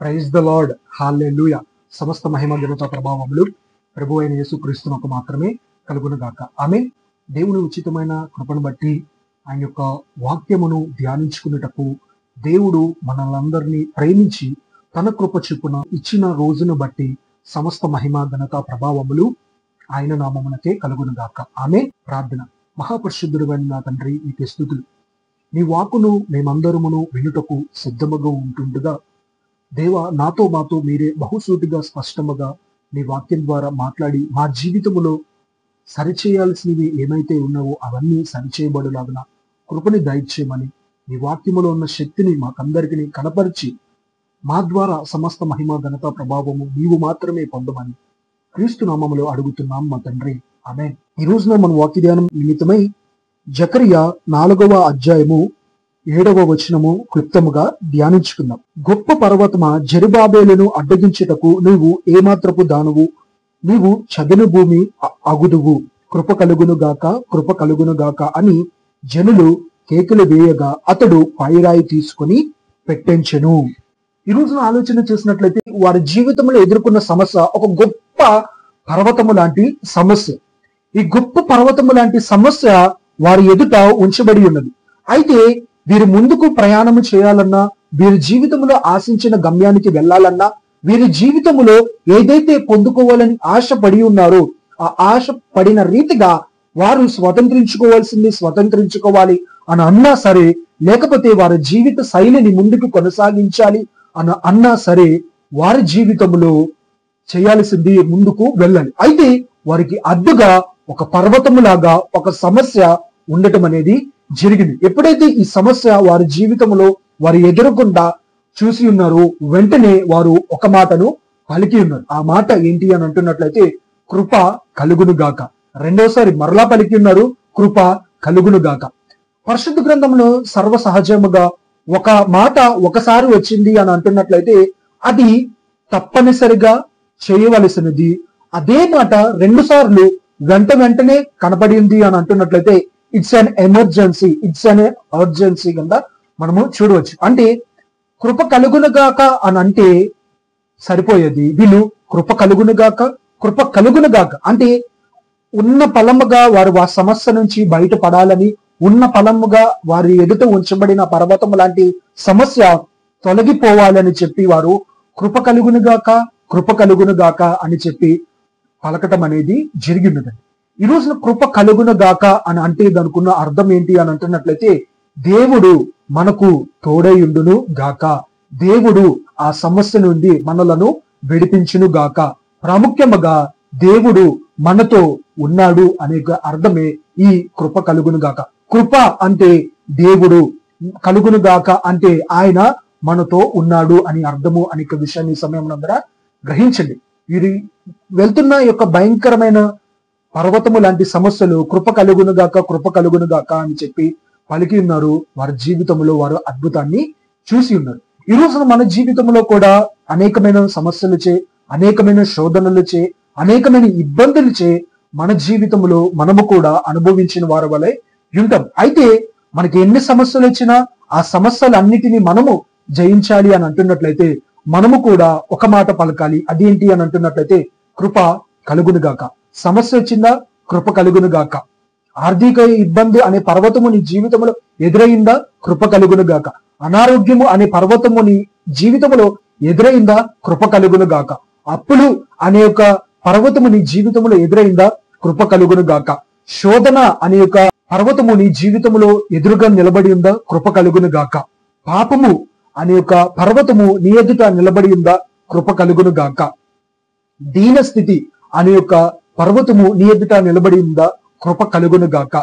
Praise the lord, హల్లెలూయా. సమస్త మహిమ ఘనత ప్రభావములు ప్రభు అయిన యేసుక్రీస్తునకు మాత్రమే కలుగును గాక. ఆమేన్. దేవుని ఉచితమైన కృపను బట్టి ఆయన యొక్క వాక్యమును ధ్యానించుకున్నటకు దేవుడు మనలందరినీ ప్రేమించి తన కృప చొప్పున ఇచ్చిన రోజును బట్టి సమస్త మహిమ ఘనత ప్రభావములు ఆయన నామమునకే కలుగును గాక. ఆమేన్. ప్రార్థన. మహాపరిశుద్ధుడైన నా తండ్రి, నీకే స్తుతులు. నీ వాక్కును మేమందరమును వినుటకు సిద్ధముగా ఉంటుండగా దేవా, నాతో మాతో మీరే బహుసూటిగా స్పష్టముగా నీ వాక్యం ద్వారా మాట్లాడి మా జీవితములో సరిచేయాల్సినవి ఏమైతే ఉన్నావో అవన్నీ సరిచేయబడులాగున కృపని దయచేయమని నీ వాక్యములో ఉన్న శక్తిని మాకందరికి కనపరిచి మా ద్వారా సమస్త మహిమ ఘనత ప్రభావము నీవు మాత్రమే పొందమని క్రీస్తు నామములో అడుగుతున్నాం మా తండ్రి. ఆమేన్. ఈ రోజున మన వాక్య ధ్యానం నిమిత్తమై జకరియా 4వ అధ్యాయము 7వ వచనము క్లుప్తముగా ధ్యానించుకుందాం. గొప్ప పర్వతమా, జెరుబాబేలును అడ్డగించుటకు నీవు ఏమాత్రపు దానువు, నీవు చదను భూమి అగుదువు, కృప కలుగును గాక, కృప కలుగును గాక అని జనులు కేకలు వేయగా అతడు పైరాయి తీసుకొని పెట్టించెను. ఈ రోజున ఆలోచన చేసినట్లయితే వారి జీవితంలో ఎదుర్కొన్న సమస్య ఒక గొప్ప పర్వతము లాంటి సమస్య. ఈ గొప్ప పర్వతము లాంటి సమస్య వారి ఎదుట ఉంచబడి ఉన్నది. అయితే వీరి ముందుకు ప్రయాణం చేయాలన్నా, వీరి జీవితంలో ఆశించిన గమ్యానికి వెళ్ళాలన్నా, వీరి జీవితంలో ఏదైతే పొందుకోవాలని ఆశ పడి ఉన్నారో ఆ ఆశ పడిన రీతిగా వారు స్వతంత్రించుకోవాలి అని అన్నా సరే, లేకపోతే వారి జీవిత శైలిని ముందుకు కొనసాగించాలి అని అన్నా సరే, వారి జీవితంలో చేయాల్సింది ముందుకు వెళ్ళాలి. అయితే వారికి అడ్డుగా ఒక పర్వతములాగా ఒక సమస్య ఉండటం అనేది జరిగింది. ఎప్పుడైతే ఈ సమస్య వారి జీవితంలో వారు ఎదురకుండా చూసి ఉన్నారో వెంటనే వారు ఒక మాటను పలికి ఉన్నారు. ఆ మాట ఏంటి అని అంటున్నట్లయితే కృప కలుగును గాక. రెండోసారి మరలా పలికి ఉన్నారు, కృప కలుగును గాక. పరిశుద్ధ గ్రంథంలో సర్వసహజముగా ఒక మాట ఒకసారి వచ్చింది అని అంటున్నట్లయితే అది తప్పనిసరిగా చేయవలసినది. అదే మాట 2 సార్లు వెంటనే కనబడింది అని అంటున్నట్లయితే it's an emergency, it's an urgency కింద మనము చూడవచ్చు. అంటే కృప కలుగునుగాక అని అంటే సరిపోయేది, వీళ్ళు కృప కలుగునుగాక, కృప కలుగునుగాక అంటే ఉన్న పలముగా వారు ఆ సమస్య నుంచి బయటపడాలని, ఉన్న పలముగా వారి ఎదుట ఉంచబడిన పర్వతం లాంటి సమస్య తొలగిపోవాలని చెప్పి వారు కృప కలుగునుగాక, కృప కలుగునుగాక అని చెప్పి పలకటం అనేది జరిగినదండి. ఈ రోజున కృప కలుగును గాక అని అంటే దానికున్న అర్థం ఏంటి అని అంటున్నట్లయితే దేవుడు మనకు తోడయుండును గాక, దేవుడు ఆ సమస్య నుండి మనలను విడిపించును గాక, ప్రాముఖ్యముగా దేవుడు మనతో ఉన్నాడు అనే అర్థమే ఈ కృప కలుగును గాక. కృప అంటే దేవుడు, కలుగును గాక అంటే ఆయన మనతో ఉన్నాడు అని అర్థము అనే విషయాన్ని ఈ సమయం అందరూ గ్రహించండి. వీరి వెళ్తున్న యొక్క భయంకరమైన పర్వతము లాంటి సమస్యలు కృప కలుగును గాక, కృప కలుగును గాక అని చెప్పి పలికి ఉన్నారు. వారి జీవితంలో వారు అద్భుతాన్ని చూసి ఉన్నారు. ఈ రోజున మన జీవితంలో కూడా అనేకమైన సమస్యలచే, అనేకమైన శోధనలచే, అనేకమైన ఇబ్బందులచే మన జీవితంలో మనము కూడా అనుభవించిన వారి వలె ఉంటాం. అయితే మనకి ఎన్ని సమస్యలు వచ్చినా ఆ సమస్యలన్నిటినీ మనము జయించాలి అని అంటున్నట్లయితే మనము కూడా ఒక మాట పలకాలి. అదేంటి అని అంటున్నట్లయితే కృప కలుగును గాక. సమస్య వచ్చిందా, కృప కలుగును గాక. ఆర్థిక ఇబ్బంది అనే పర్వతము నీ జీవితంలో ఎదురైందా, కృప కలుగును గాక. అనారోగ్యము అనే పర్వతము నీ జీవితంలో ఎదురైందా, కృప కలుగును గాక. అప్పులు అనే ఒక పర్వతము నీ జీవితంలో ఎదురైందా, కృప కలుగును గాక. శోధన అనే ఒక పర్వతము నీ జీవితంలో ఎదురుగా నిలబడి ఉందా, కృప కలుగును గాక. పాపము అనే ఒక పర్వతము నీ ఎదుట నిలబడి ఉందా, కృప కలుగును గాక. దీనస్థితి అనే ఒక పర్వతము నీ ఎదుట నిలబడి ఉందా, కృప కలుగును గాక.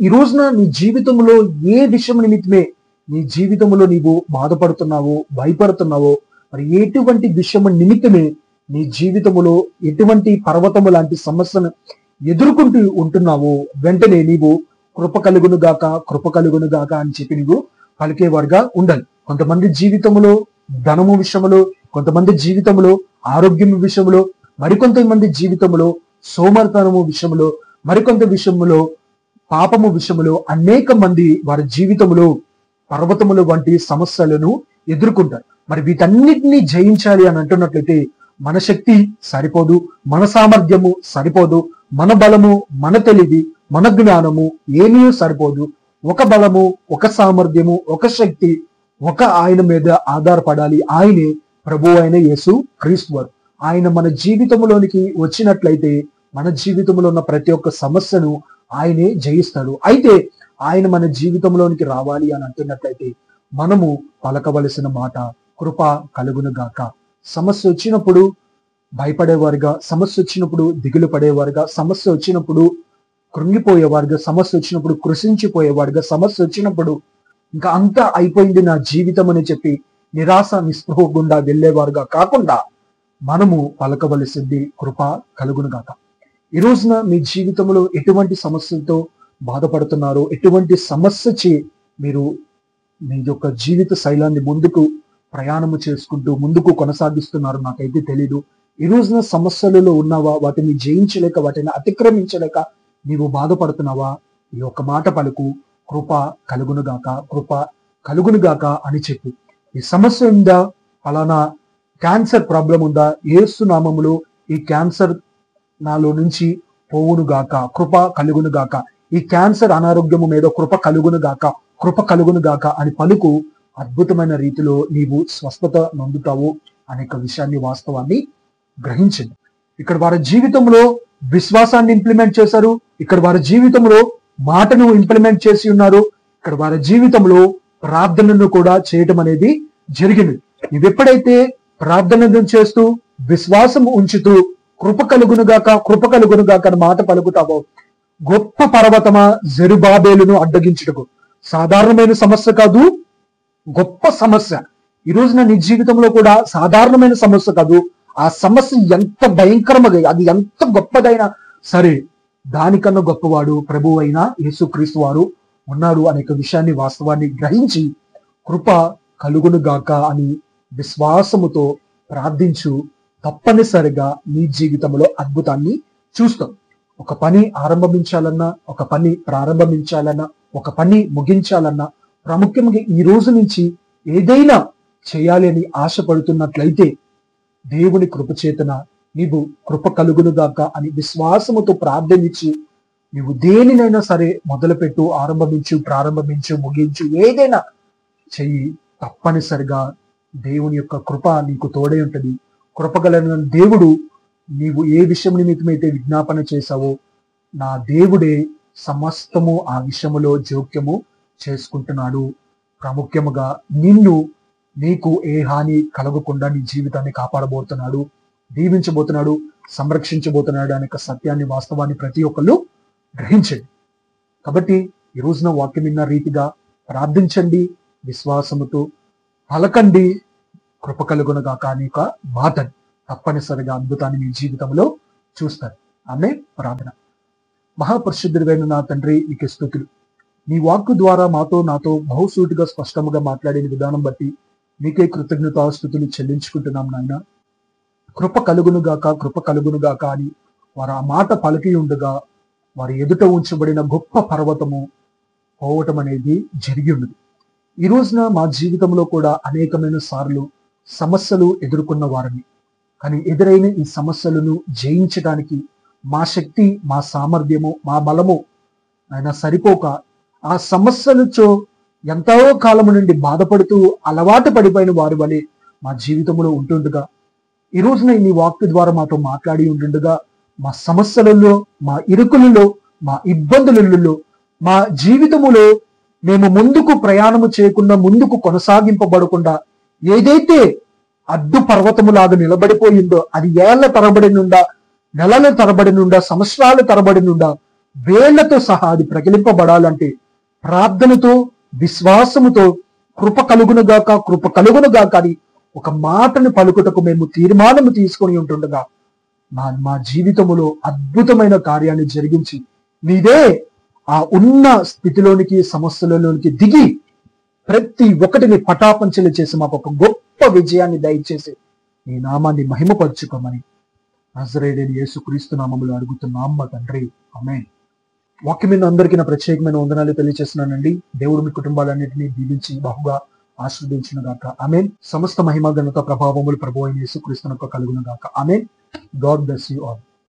ఈ రోజున నీ జీవితంలో ఏ విషయం నిమిత్తమే నీ జీవితంలో నీవు బాధపడుతున్నావో, భయపడుతున్నావో, మరి ఎటువంటి విషయం నిమిత్తమే నీ జీవితంలో ఎటువంటి పర్వతము లాంటి సమస్యను ఎదుర్కొంటూ ఉంటున్నావో వెంటనే నీవు కృప కలుగును గాక, కృప కలుగును గాక అని చెప్పి నీవు పలికేవారుగా ఉండాలి. కొంతమంది జీవితంలో ధనము విషయంలో, కొంతమంది జీవితంలో ఆరోగ్యం విషయంలో, మరికొంతమంది జీవితంలో సోమర్తనము విషయంలో, మరికొంత విషయంలో పాపము విషయంలో అనేక మంది వారి జీవితంలో పర్వతముల వంటి సమస్యలను ఎదుర్కొంటారు. మరి వీటన్నిటిని జయించాలి అని అంటున్నట్లయితే మన శక్తి సరిపోదు, మన సామర్థ్యము సరిపోదు, మన బలము, మన తెలివి, మన జ్ఞానము ఏమీ సరిపోదు. ఒక బలము, ఒక సామర్థ్యము, ఒక శక్తి, ఒక ఆయన మీద ఆధారపడాలి. ఆయనే ప్రభు అయిన యేసు క్రీస్తు వారు. ఆయన మన జీవితంలోనికి వచ్చినట్లయితే మన జీవితంలో ఉన్న ప్రతి ఒక్క సమస్యను ఆయనే జయిస్తాడు. అయితే ఆయన మన జీవితంలోనికి రావాలి అని అంటున్నట్లయితే మనము పలకవలసిన మాట కృప కలుగును గాక. సమస్య వచ్చినప్పుడు భయపడేవారుగా, సమస్య వచ్చినప్పుడు దిగులు పడేవారుగా, సమస్య వచ్చినప్పుడు కృంగిపోయేవారుగా, సమస్య వచ్చినప్పుడు కృషించిపోయేవారుగా, సమస్య వచ్చినప్పుడు ఇంకా అంతా అయిపోయింది నా జీవితం అని చెప్పి నిరాశ నిస్పృహ గుండా వెళ్ళేవారుగా కాకుండా మనము పలకవలసింది కృప కలుగును గాక. ఈ రోజున మీ జీవితంలో ఎటువంటి సమస్యలతో బాధపడుతున్నారో, ఎటువంటి సమస్య మీరు మీ యొక్క జీవిత శైలాన్ని ముందుకు ప్రయాణము చేసుకుంటూ ముందుకు కొనసాగిస్తున్నారు నాకైతే తెలీదు. ఈ రోజున సమస్యలలో ఉన్నావా? వాటిని జయించలేక, వాటిని అతిక్రమించలేక నీవు బాధపడుతున్నావా? ఈ యొక్క మాట పలుకు, కృప కలుగును గాక, కృప కలుగును గాక అని చెప్పు. ఈ సమస్య ఉందా? అలానా క్యాన్సర్ ప్రాబ్లం ఉందా? యేసు నామములో ఈ క్యాన్సర్ నాలో నుంచి పోవును గాక, కృప కలుగును గాక. ఈ క్యాన్సర్ అనారోగ్యము మీద కృప కలుగును గాక, కృప కలుగును గాక అని పలుకు. అద్భుతమైన రీతిలో నీవు స్వస్థత నొందుతావు అనేక విషయాన్ని, వాస్తవాన్ని గ్రహించింది. ఇక్కడ వారి జీవితంలో విశ్వాసాన్ని ఇంప్లిమెంట్ చేశారు. ఇక్కడ వారి జీవితంలో మాటను ఇంప్లిమెంట్ చేసి ఉన్నారు. ఇక్కడ వారి జీవితంలో ప్రార్థనను కూడా చేయటం అనేది జరిగింది. నువ్వెప్పుడైతే ప్రార్థనను చేస్తూ విశ్వాసం ఉంచుతూ కృప కలుగునుగాక, కృప కలుగునుగాక అని మాట పలుకుతావో, గొప్ప పర్వతమా జెరుబాబేలును అడ్డగించుటకు సాధారణమైన సమస్య కాదు, గొప్ప సమస్య. ఈ రోజున నీ జీవితంలో కూడా సాధారణమైన సమస్య కాదు. ఆ సమస్య ఎంత భయంకరమగా, అది ఎంత గొప్పదైనా సరే దానికన్నా గొప్పవాడు ప్రభు అయిన యేసుక్రీస్తు వారు ఉన్నాడు అనేక విషయాన్ని, వాస్తవాన్ని గ్రహించి కృప కలుగును గాక అని విశ్వాసముతో ప్రార్థించు. తప్పనిసరిగా నీ జీవితంలో అద్భుతాన్ని చూస్తాం. ఒక పని ఆరంభించాలన్నా, ఒక పని ప్రారంభించాలన్నా, ఒక పని ముగించాలన్నా, ప్రాముఖ్యంగా ఈ రోజు నుంచి ఏదైనా చేయాలి అని ఆశపడుతున్నట్లయితే దేవుని కృపచేతన నీవు కృప కలుగునుగాక అని విశ్వాసముతో ప్రార్థించి నీవు దేనినైనా సరే మొదలుపెట్టు, ప్రారంభించు, ముగించు, ఏదైనా చెయ్యి. తప్పనిసరిగా దేవుని యొక్క కృప నీకు తోడై ఉంటది. కృపగల దేవుడు నీవు ఏ విషయం నిమిత్తమైతే విజ్ఞాపన చేశావో నా దేవుడే సమస్తము ఆ విషయములో జోక్యము చేసుకుంటున్నాడు. ప్రాముఖ్యముగా నీకు ఏ హాని కలగకుండా నీ జీవితాన్ని కాపాడబోతున్నాడు, దీవించబోతున్నాడు, సంరక్షించబోతున్నాడు అనే సత్యాన్ని, వాస్తవాన్ని ప్రతి ఒక్కళ్ళు గ్రహించండి. కాబట్టి ఈ రోజున వాక్యం విన్న రీతిగా ప్రార్థించండి, విశ్వాసముతో పలకండి, కృప కలుగునుగాక అనే ఒక మాటని తప్పనిసరిగా అద్భుతాన్ని మీ జీవితంలో చూస్తారు. ఆమె ప్రార్థన. మహాపరిశుద్ధుడైన నా తండ్రి, నీకు స్తుతులు. నీ వాక్కు ద్వారా నాతో బహుసూటిగా స్పష్టముగా మాట్లాడిన విధానం బట్టి నీకే కృతజ్ఞతాస్తుతులు చెల్లించుకుంటున్నాం నాయన. కృప కలుగునుగాక, కృప కలుగునుగాక అని వారు ఆ మాట పలికి ఉండగా వారి ఎదుట ఉంచబడిన గొప్ప పర్వతము పోవటం అనేది జరిగి ఉన్నది. ఈ రోజున మా జీవితంలో కూడా అనేకమైన సార్లు సమస్యలు ఎదుర్కొన్న వారిని, కానీ ఎదురైన ఈ సమస్యలను జయించడానికి మా శక్తి, మా సామర్థ్యము, మా బలము ఆయన సరిపోక ఆ సమస్యలతో ఎంతో కాలము నుండి బాధపడుతూ అలవాటు పడిపోయిన వారి వలె మా జీవితంలో ఉంటుండగా, ఈ రోజున నీ వాక్య ద్వారా మాతో మాట్లాడి ఉంటుండగా మా సమస్యలలో, మా ఇరుకులలో, మా ఇబ్బందులలో, మా జీవితములో మేము ముందుకు ప్రయాణము చేయకుండా, ముందుకు కొనసాగింపబడకుండా ఏదైతే అడ్డు పర్వతములాగా నిలబడిపోయిందో అది ఏళ్ల తరబడి నుండా, నెలల తరబడి నుండా, సంవత్సరాల తరబడి నుండా, వేళ్లతో సహా అది ప్రకటింపబడాలంటే ప్రార్థనతో, విశ్వాసముతో కృప కలుగునుగాక, కృప కలుగునుగాక అని ఒక మాటను పలుకుటకు మేము తీర్మానము తీసుకొని ఉంటుండగా మా జీవితములో అద్భుతమైన కార్యాన్ని జరిగించి నీదే ఆ ఉన్న స్థితిలోనికి, సమస్యలలోనికి దిగి ప్రతి ఒక్కటిని పటాపంచలు చేసి మాకు ఒక గొప్ప విజయాన్ని దయచేసి నీ నామాన్ని మహిమపరచుకోమని నజరేయుడైన యేసుక్రీస్తు నామములో అడుగుతున్నాం మా తండ్రి, ఆమేన్. వాక్యం మీద అందరికీ నా ప్రత్యేకమైన వందనాలు తెలియజేస్తున్నానండి. దేవుడు మీ కుటుంబాలన్నింటినీ దీవించి బహుగా ఆశీర్వదించిన గాక. ఆమేన్. సమస్త మహిమ ఘనత ప్రభావములు ప్రభువైన యేసుక్రీస్తునకు కలుగును గాక. ఆమేన్. God bless you all.